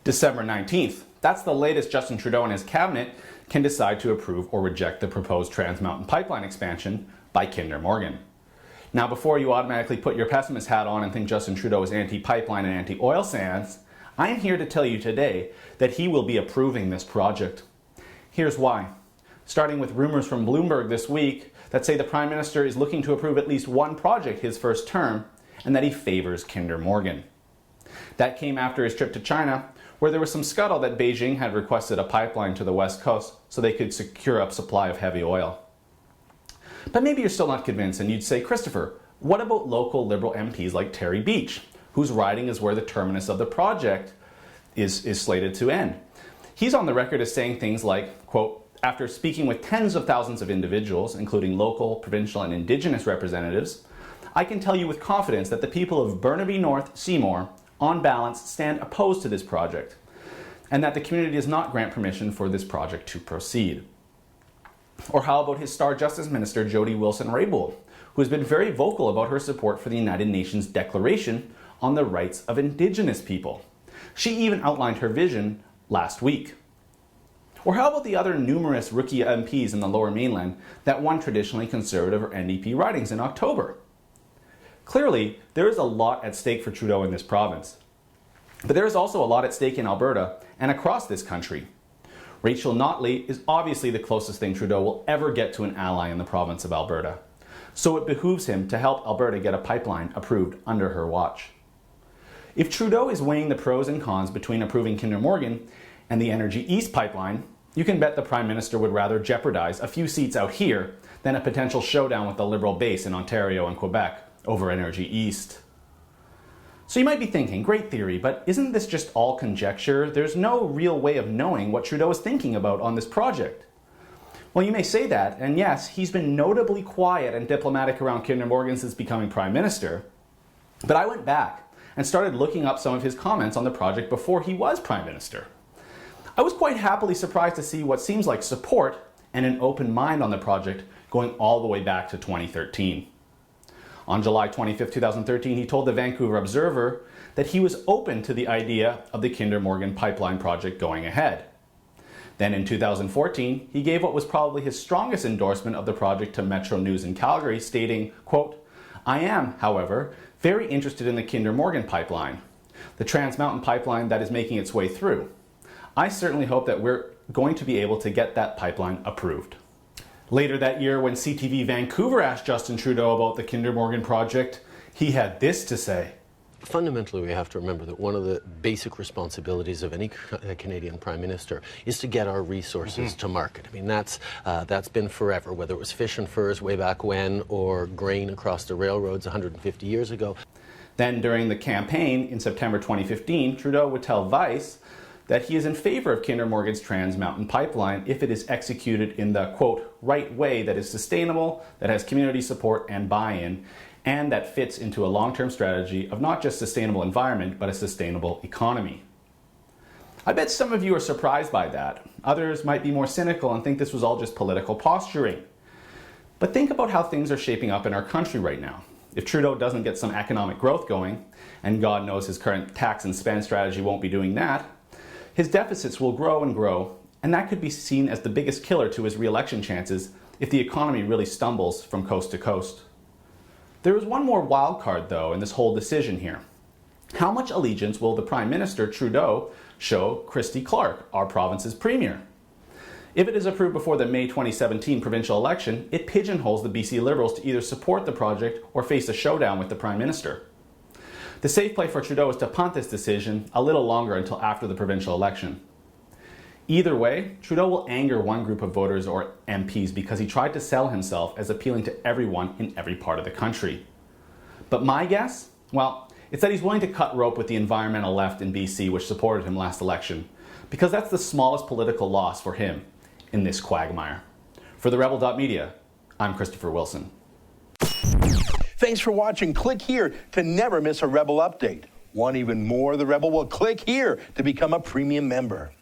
December 19th. That's the latest Justin Trudeau and his cabinet can decide to approve or reject the proposed Trans Mountain pipeline expansion by Kinder Morgan. Now, before you automatically put your pessimist hat on and think Justin Trudeau is anti-pipeline and anti-oil sands, I am here to tell you today that he will be approving this project. Here's why. Starting with rumors from Bloomberg this week that say the Prime Minister is looking to approve at least one project his first term and that he favors Kinder Morgan. That came after his trip to China, where there was some scuttle that Beijing had requested a pipeline to the west coast so they could secure a supply of heavy oil. But maybe you're still not convinced and you'd say, Christopher, what about local Liberal MPs like Terry Beach, whose riding is where the terminus of the project is slated to end? He's on the record as saying things like, quote, after speaking with tens of thousands of individuals, including local, provincial, and Indigenous representatives, I can tell you with confidence that the people of Burnaby North Seymour, on balance, stand opposed to this project, and that the community does not grant permission for this project to proceed. Or how about his Star Justice Minister, Jody Wilson-Raybould, who has been very vocal about her support for the United Nations Declaration on the Rights of Indigenous People. She even outlined her vision last week. Or how about the other numerous rookie MPs in the Lower Mainland that won traditionally Conservative or NDP ridings in October? Clearly, there is a lot at stake for Trudeau in this province. But there is also a lot at stake in Alberta and across this country. Rachel Notley is obviously the closest thing Trudeau will ever get to an ally in the province of Alberta. So it behooves him to help Alberta get a pipeline approved under her watch. If Trudeau is weighing the pros and cons between approving Kinder Morgan and the Energy East pipeline, you can bet the Prime Minister would rather jeopardize a few seats out here than a potential showdown with the Liberal base in Ontario and Quebec over Energy East. So you might be thinking, great theory, but isn't this just all conjecture? There's no real way of knowing what Trudeau is thinking about on this project. Well, you may say that, and yes, he's been notably quiet and diplomatic around Kinder Morgan since becoming Prime Minister. But I went back and started looking up some of his comments on the project before he was Prime Minister. I was quite happily surprised to see what seems like support and an open mind on the project going all the way back to 2013. On July 25, 2013, he told the Vancouver Observer that he was open to the idea of the Kinder Morgan pipeline project going ahead. Then in 2014, he gave what was probably his strongest endorsement of the project to Metro News in Calgary, stating, quote, I am, however, very interested in the Kinder Morgan pipeline, the Trans Mountain pipeline that is making its way through. I certainly hope that we're going to be able to get that pipeline approved. Later that year, when CTV Vancouver asked Justin Trudeau about the Kinder Morgan project, he had this to say. Fundamentally, we have to remember that one of the basic responsibilities of any Canadian Prime Minister is to get our resources to market. I mean, that's been forever, whether it was fish and furs way back when or grain across the railroads 150 years ago. Then during the campaign in September 2015, Trudeau would tell Vice that he is in favor of Kinder Morgan's Trans Mountain pipeline if it is executed in the, quote, right way that is sustainable, that has community support and buy-in, and that fits into a long-term strategy of not just sustainable environment, but a sustainable economy. I bet some of you are surprised by that. Others might be more cynical and think this was all just political posturing. But think about how things are shaping up in our country right now. If Trudeau doesn't get some economic growth going, and God knows his current tax and spend strategy won't be doing that, his deficits will grow and grow, and that could be seen as the biggest killer to his re-election chances if the economy really stumbles from coast to coast. There is one more wild card, though, in this whole decision here. How much allegiance will the Prime Minister, Trudeau, show Christy Clark, our province's Premier? If it is approved before the May 2017 provincial election, it pigeonholes the BC Liberals to either support the project or face a showdown with the Prime Minister. The safe play for Trudeau is to punt this decision a little longer until after the provincial election. Either way, Trudeau will anger one group of voters or MPs because he tried to sell himself as appealing to everyone in every part of the country. But my guess? Well, it's that he's willing to cut rope with the environmental left in BC, which supported him last election, because that's the smallest political loss for him in this quagmire. For the Rebel.media, I'm Christopher Wilson. Thanks for watching. Click here to never miss a Rebel update. Want even more of the Rebel? Well, click here to become a premium member.